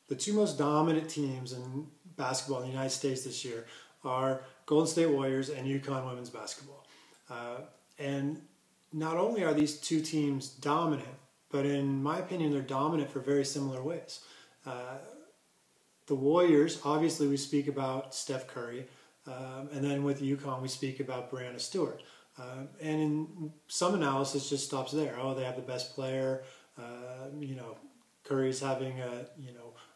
the two most dominant teams in basketball in the United States this year are Golden State Warriors and UConn women's basketball. And not only are these two teams dominant, but in my opinion, they're dominant for very similar ways. The Warriors, obviously we speak about Steph Curry, and then with UConn we speak about Breanna Stewart. And in some analysis just stops there. Oh, they have the best player. Curry's having a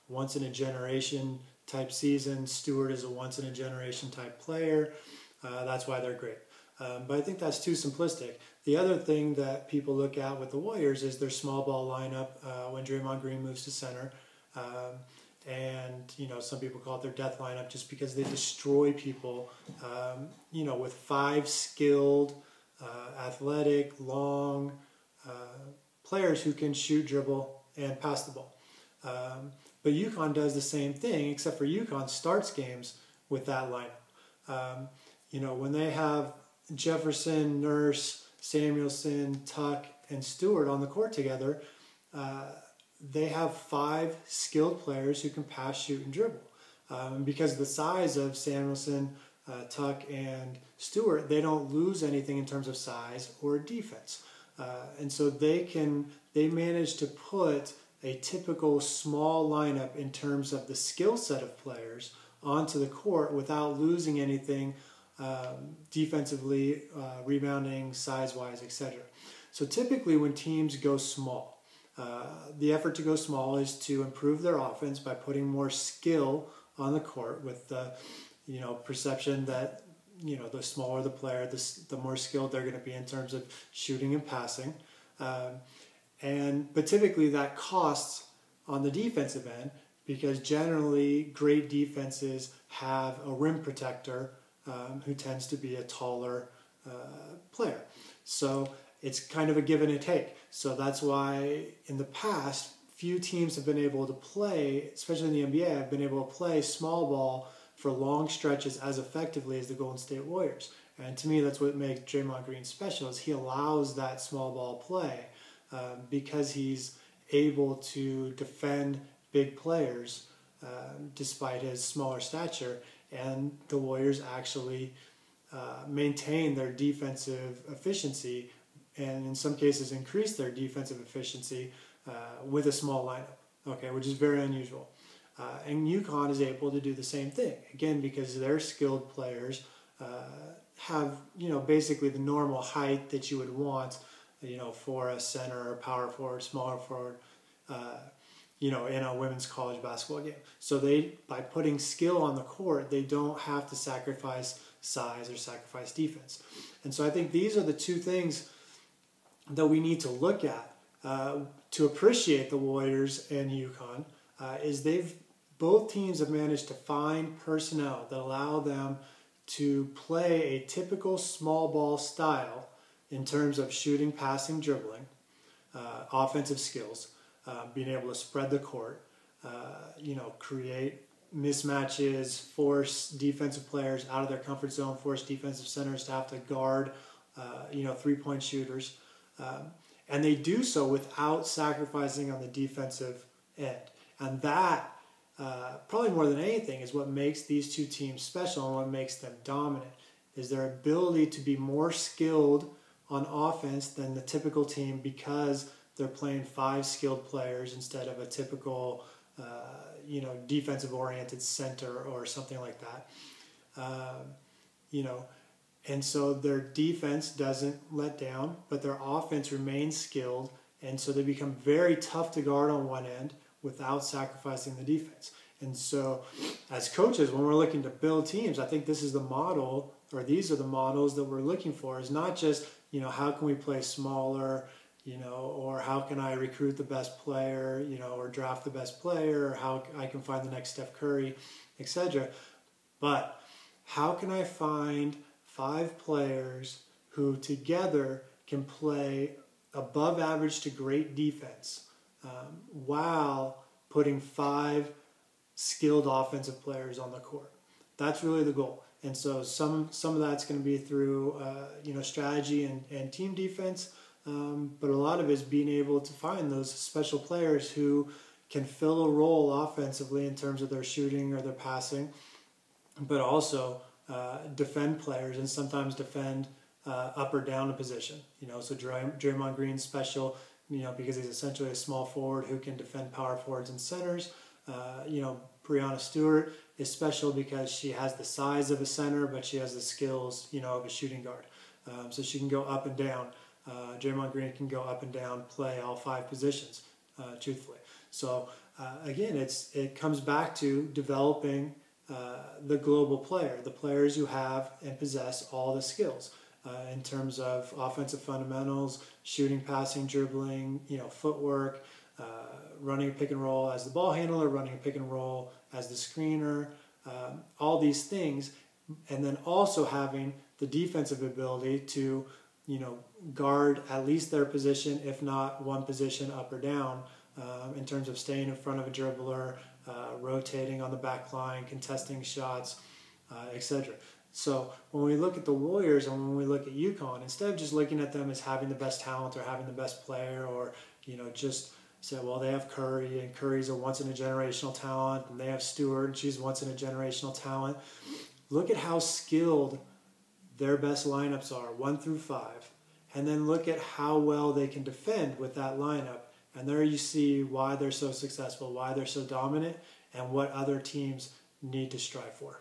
once in a generation type season. Stewart is a once in a generation type player. That's why they're great. But I think that's too simplistic. The other thing that people look at with the Warriors is their small ball lineup when Draymond Green moves to center. And some people call it their death lineup just because they destroy people, with 5 skilled, athletic, long players who can shoot, dribble, and pass the ball. But UConn does the same thing, except for UConn starts games with that lineup. When they have Jefferson, Nurse, Samuelson, Tuck, and Stewart on the court together, they have 5 skilled players who can pass, shoot, and dribble. Because of the size of Samuelson, Tuck, and Stewart, they don't lose anything in terms of size or defense. And so they manage to put a typical small lineup in terms of the skill set of players onto the court without losing anything defensively, rebounding, size-wise, etc. So typically when teams go small, the effort to go small is to improve their offense by putting more skill on the court with the perception that the smaller the player, the more skilled they're going to be in terms of shooting and passing. But typically that costs on the defensive end because generally great defenses have a rim protector who tends to be a taller player. So it's kind of a give and a take. So that's why in the past, few teams have been able to play, especially in the NBA, have been able to play small ball for long stretches as effectively as the Golden State Warriors. And to me, that's what makes Draymond Green special, is he allows that small ball play because he's able to defend big players despite his smaller stature. And the Warriors actually maintain their defensive efficiency and in some cases increase their defensive efficiency with a small lineup, which is very unusual. And UConn is able to do the same thing, again, because their skilled players have, basically the normal height that you would want, for a center or power forward, smaller forward, in a women's college basketball game. So by putting skill on the court, they don't have to sacrifice size or sacrifice defense. And so I think these are the two things that we need to look at to appreciate the Warriors and UConn, is both teams have managed to find personnel that allow them to play a typical small ball style in terms of shooting, passing, dribbling, offensive skills, being able to spread the court, create mismatches, force defensive players out of their comfort zone, force defensive centers to have to guard, three-point shooters. And they do so without sacrificing on the defensive end. And that, probably more than anything, is what makes these two teams special and what makes them dominant, is their ability to be more skilled on offense than the typical team because they're playing 5 skilled players instead of a typical, defensive-oriented center or something like that. And so their defense doesn't let down, but their offense remains skilled, and so they become very tough to guard on one end without sacrificing the defense. And so as coaches, when we're looking to build teams, I think this is the model, or these are the models that we're looking for, is not just, how can we play smaller, or how can I recruit the best player, or draft the best player, or how I can find the next Steph Curry, etc. But how can I find 5 players who together can play above average to great defense while putting 5 skilled offensive players on the court? That's really the goal. And so some of that's going to be through strategy and team defense, but a lot of it is being able to find those special players who can fill a role offensively in terms of their shooting or their passing, but also defend players and sometimes defend up or down a position. So Draymond Green's special, because he's essentially a small forward who can defend power forwards and centers. Breanna Stewart is special because she has the size of a center, but she has the skills, of a shooting guard. So she can go up and down. Draymond Green can go up and down, play all 5 positions, truthfully. So again, it comes back to developing the global player, the players who have and possess all the skills in terms of offensive fundamentals, shooting, passing, dribbling, footwork, running a pick and roll as the ball handler, running a pick and roll as the screener, all these things, and then also having the defensive ability to, guard at least their position, if not one position up or down, in terms of staying in front of a dribbler, rotating on the back line, contesting shots, etc. So when we look at the Warriors and when we look at UConn, instead of just looking at them as having the best talent or having the best player, or just say, well, they have Curry and Curry's a once-in-a-generational talent, and they have Stewart and she's once-in-a-generational talent. Look at how skilled their best lineups are, 1 through 5, and then look at how well they can defend with that lineup. And there you see why they're so successful, why they're so dominant, and what other teams need to strive for.